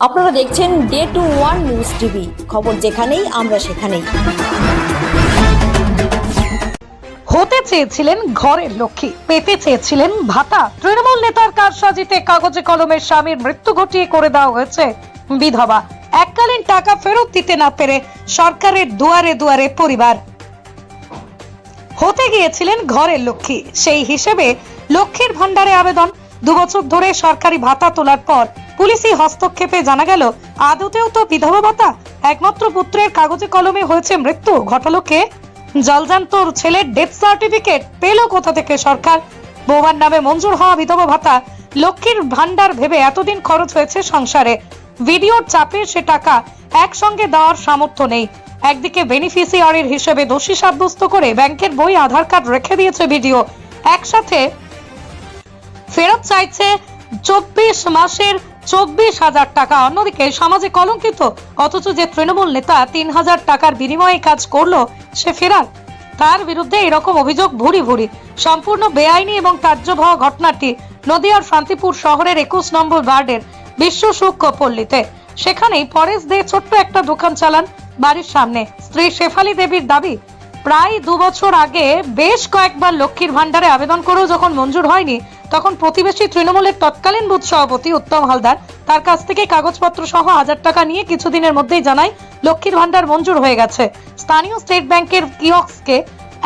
আপনারা দেখছেন day to one news TV, খবর যেখানেই আমরা সেখানেই। হতে চেয়েছিলেন ঘরের লক্ষ্মী, পেতে চেয়েছিলেন ভাতা। তৃণমূল নেতার কারসাজিতে কাগজে কলমের স্বামীর মৃত্যু ঘটিয়ে করে দেওয়া হয়েছে বিধবা। এককালীন টাকা ফেরত দিতে না পেরে সরকারের দুয়ারে দুয়ারে পরিবার। হতে গিয়েছিলেন ঘরের লক্ষ্মী, সেই হিসেবে লক্ষ্মীর ভান্ডারে আবেদন। 2 বছর ধরে সরকারি ভাতা তোলার পর পুলিশি হস্তক্ষেপে জানা গেল আদতেও তো বিধবা ভাতা। একমাত্র পুত্রের কাগজে কলমে হয়েছে মৃত্যু। ঘটালো কে? জলজান্তর ছেলের ডেথ সার্টিফিকেট পেল কোথা থেকে সরকার? বৌমার নামে মঞ্জুর হওয়া বিধবা ভাতা লক্ষ্মীর ভান্ডার ভেবে এতদিন খরচ হয়েছে সংসারে। ভিডিওর চাপে সে টাকা একসঙ্গে দেওয়ার সামর্থ্য নেই। একদিকে বেনিফিসিয়ারির হিসেবে দোষী সাব্যস্ত করে ব্যাংকের বই, আধার কার্ড রেখে দিয়েছে ভিডিও, একসাথে ফেরত চাইছে 24 মাসের 24,000 টাকা। অন্যদিকে সমাজে কলঙ্কিত, অথচ যে তৃণমূল নেতা 3,000 টাকার বিনিময়ে কাজ করলো সে ফেরার। তার বিরুদ্ধে এরকম অভিযোগ ভুরি ভুরি। সম্পূর্ণ বেআইনি এবং তাজ্জব হওয়া ঘটনাটি নদিয়ার শান্তিপুর শহরের 21 নম্বর ওয়ার্ডের বিশ্ব সুখ পল্লীতে। সেখানেই পরেশ দে ছোট্ট একটা দোকান চালান বাড়ির সামনে। স্ত্রী শেফালি দেবীর দাবি, প্রায় 2 বছর আগে বেশ কয়েকবার লক্ষ্মীর ভান্ডারে আবেদন করেও যখন মঞ্জুর হয়নি, তখন প্রতিবেশী তৃণমূলের তৎকালীন বুথ সভাপতি উত্তম হালদার তার কাছ থেকে কাগজপত্র সহ 1000 টাকা নিয়ে কিছুদিনের মধ্যেই জানায় লক্ষ্মীর ভান্ডার মঞ্জুর হয়ে গেছে। স্থানীয় স্টেট ব্যাংকের কিয়স্কে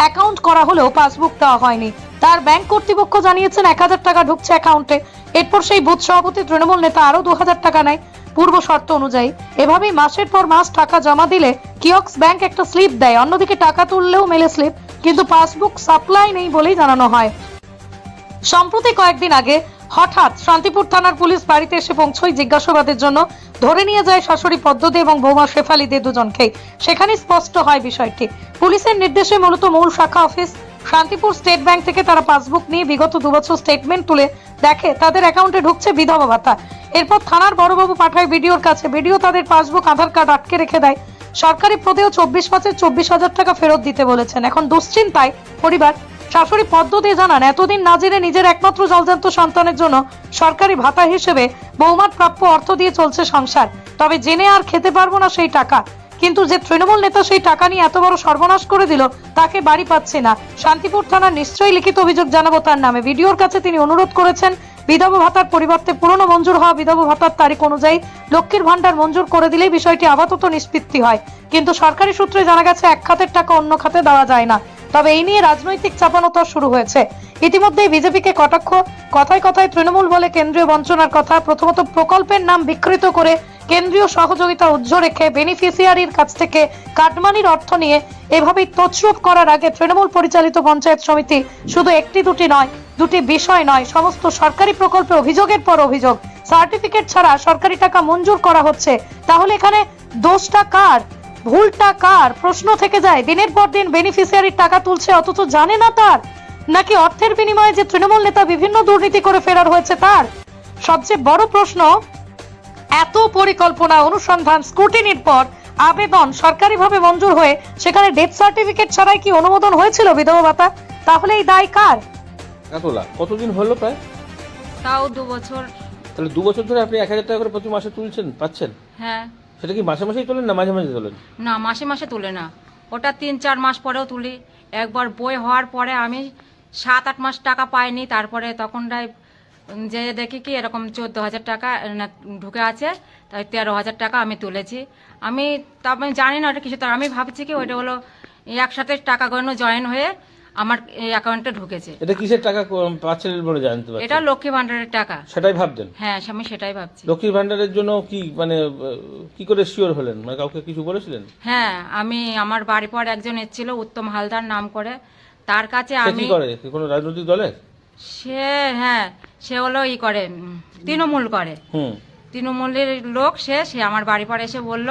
অ্যাকাউন্ট করা হলেও পাসবুক দেওয়া হয়নি। তার ব্যাংক কর্তৃপক্ষ জানিয়েছেন 1000 টাকা ঢুকছে অ্যাকাউন্টে। এরপর সেই বুথ সভাপতি তৃণমূল নেতা আরো 2000 টাকা নেয় পূর্ব শর্ত অনুযায়ী। এভাবেই মাসের পর মাস টাকা জমা দিলে কিয়ক্স ব্যাংক একটা স্লিপ দেয়। অন্যদিকে টাকা তুললেও মেলে স্লিপ, কিন্তু পাসবুক সাপ্লাই নেই বলেই জানানো হয়। সম্প্রতি কয়েকদিন আগে হঠাৎ শান্তিপুর থানার পুলিশ বাড়িতে এসে পৌঁছয় জিজ্ঞাসাবাদের জন্য। ধরে নিয়ে যায় শাশুড়ি পদ্মদে এবং বৌমা শেফালি দে দুজনকেই। সেখানে স্পষ্ট হয় বিষয়টি। পুলিশের নির্দেশে মূলত মূল শাখা অফিস শান্তিপুর স্টেট ব্যাংক থেকে তারা পাসবুক নিয়ে বিগত 2 বছর স্টেটমেন্ট তুলে দেখে তাদের অ্যাকাউন্টে ঢুকছে বিধবা ভাতা। এরপর থানার বড়বাবু পাঠায় ভিডিওর কাছে। ভিডিও তাদের পাসবুক, আধার কার্ড আটকে রেখে দেয়। সরকারি পদেও 24 মাসে 24,000 টাকা ফেরত দিতে বলেছেন। এখন দুশ্চিন্তায় পরিবার। শাশুড়ি পদ্মদে জানান, এতদিন না জেনে নিজের একমাত্র জলজান্ত সন্তানের জন্য সরকারি ভাতা হিসেবে বৌমার প্রাপ্য অর্থ দিয়ে চলছে সংসার। তবে জেনে আর খেতে পারবো না সেই টাকা। কিন্তু যে তৃণমূল নেতা সেই টাকা নিয়ে এত বড় সর্বনাশ করে দিল, তাকে বাড়ি পাচ্ছে না। শান্তিপুর থানার নিশ্চয়ই লিখিত অভিযোগ জানাবো তার নামে। ভিডিওর কাছে তিনি অনুরোধ করেছেন বিধবা ভাতার পরিবর্তে পুরনো মঞ্জুর হওয়া বিধবা ভাতার তারিখ অনুযায়ী লক্ষ্মীর ভান্ডার মঞ্জুর করে দিলেই বিষয়টি আপাতত নিষ্পত্তি হয়। কিন্তু সরকারি সূত্রে জানা গেছে এক খাতের টাকা অন্য খাতে দেওয়া যায় না। তবে এই নিয়ে রাজনৈতিক চাপানোতর শুরু হয়েছে। ইতিমধ্যে বিজেপিকে কটাক্ষ, কথায় কথায় তৃণমূল বলে কেন্দ্রীয় বঞ্চনার কথা। প্রথমত প্রকল্পের নাম বিকৃত করে কেন্দ্রীয় সহযোগিতা উজ্জ্ব রেখে বেনিফিসিয়ারির কাছ থেকে কাটমানির অর্থ নিয়ে এভাবেই তছরূপ করার আগে তৃণমূল পরিচালিত পঞ্চায়েত সমিতি শুধু একটি দুটি নয়, দুটি বিষয় নয়, সমস্ত সরকারি প্রকল্পে অভিযোগের পর অভিযোগ। সার্টিফিকেট ছাড়া সরকারি টাকা মঞ্জুর করা হচ্ছে। তাহলে এখানে দোষটা কার, ভুলটা কার? প্রশ্ন থেকে যায়। দিনের পর দিন বেনিফিসিয়ারির টাকা তুলছে অথচ জানে না তার, নাকি অর্থের বিনিময়ে যে তৃণমূল নেতা বিভিন্ন দুর্নীতি করে ফেরার হয়েছে তার? সবচেয়ে বড় প্রশ্ন, এত পরিকল্পনা, অনুসন্ধান, স্ক্রুটিনির পর আবেদন সরকারিভাবে মঞ্জুর হয়ে সেখানে ডেথ সার্টিফিকেট ছাড়াই কি অনুমোদন হয়েছিল বিধবা ভাতা? তাহলে এই দায় কার? কতদিন হলো প্রায়? তাও 2 বছর। তাহলে 2 বছর ধরে আপনি 1000 টাকা করে প্রতি মাসে পাচ্ছেন? হ্যাঁ। সেটা কি মাসে মাসেই তোলেন না মাঝে মাঝে তোলেন? না, মাসে মাসে তুলে না, ওটা 3-4 মাস পরেও তুলি। একবার বই হওয়ার পরে আমি 7-8 মাস টাকা পাইনি, তারপরে তখন যে দেখি কি এরকম 14,000 টাকা ঢুকে আছে, তাই 13,000 টাকা আমি তুলেছি। আমি জানি না ওটা কিছু, আমি ভাবছি কি ওইটা হলো একসাথে টাকা গণনা জয়েন হয়ে আমার অ্যাকাউন্টে ঢুকেছে। এটা কিসের টাকা পাচ্ছেন বলে জানতে পারছেন? এটা লক্ষ্মী ভান্ডারের টাকা। সেটাই ভাবতেন? হ্যাঁ, আমি সেটাই ভাবছি। লক্ষ্মী ভান্ডারের জন্য কি মানে কি করে শিওর হলেন? মানে কাউকে কিছু বলেছিলেন? হ্যাঁ, আমি আমার বাড়ি পর একজন এসেছিল উত্তম হালদার নাম করে, তার কাছে আমি। কি করে? কোনো রাজনৈতিক দলে? হ্যাঁ, সে হলো করে তৃণমূল করে। তৃণমূলের লোক। সে আমার বাড়ি পর এসে বলল,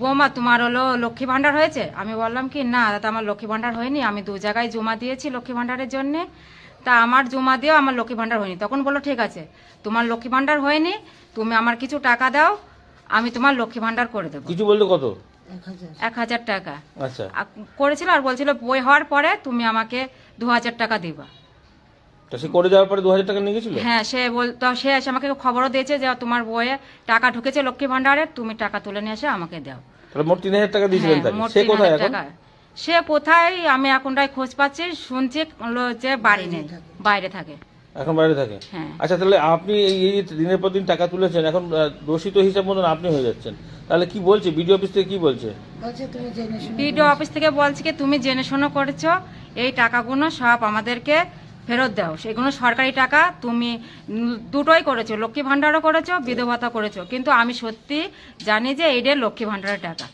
বৌমা তোমার হলো লক্ষ্মী ভান্ডার হয়েছে? আমি বললাম কি না দাদা, আমার লক্ষ্মী ভান্ডার হয়নি, আমি 2 জায়গায় জমা দিয়েছি লক্ষ্মী ভান্ডারের জন্য, তা আমার জমা দিয়েও আমার লক্ষ্মী ভান্ডার হয়নি। তখন বললো ঠিক আছে, তোমার লক্ষ্মী ভান্ডার হয়নি, তুমি আমার কিছু টাকা দাও, আমি তোমার লক্ষ্মী ভান্ডার করে দেবো। কিছু বলতে কত? 1000 টাকা। আচ্ছা। করেছিল আর বলছিল বই হওয়ার পরে তুমি আমাকে 2000 টাকা দিবা। তা সে করে যাওয়ার পরে 2000 টাকা নিয়ে গেছিল? হ্যাঁ, সে বলতো, সে এসে আমাকে খবরও দিয়েছে যে তোমার বইয়ে টাকা ঢুকেছে লক্ষ্মী ভান্ডারে, তুমি টাকা তুলে নিয়ে এসে আমাকে দাও। তাহলে মোট 3000 টাকা দিয়েছিলেন হ্যাঁ, তাকে। মোট সে কোথায় 3000 এখন? টাকা। সে কোথায় আমি এখনটাই খোঁজ পাচ্ছি, শুনছি যে বাড়ি নেই, বাইরে থাকে। এখন বাইরে থাকে? হ্যাঁ। আচ্ছা, তাহলে আপনি এই যে দিনের পর দিন টাকা তুলেছেন, এখন দোষিত হিসাব মতন আপনি হয়ে যাচ্ছেন, তাহলে কি বলছে বিডিও অফিস থেকে? কি বলছে? বিডিও অফিস থেকে বলছে কি তুমি জেনে শুনে করেছো, এই টাকাগুলো সব আমাদেরকে ফেরত দাও। সেগুলো সরকারি টাকা, তুমি দুটোই করেছো, লক্ষ্মী ভান্ডারও করেছো, বিধবা ভাতা করেছো, কিন্তু আমি সত্যি জানি যে এইটা লক্ষ্মী ভান্ডারের টাকা।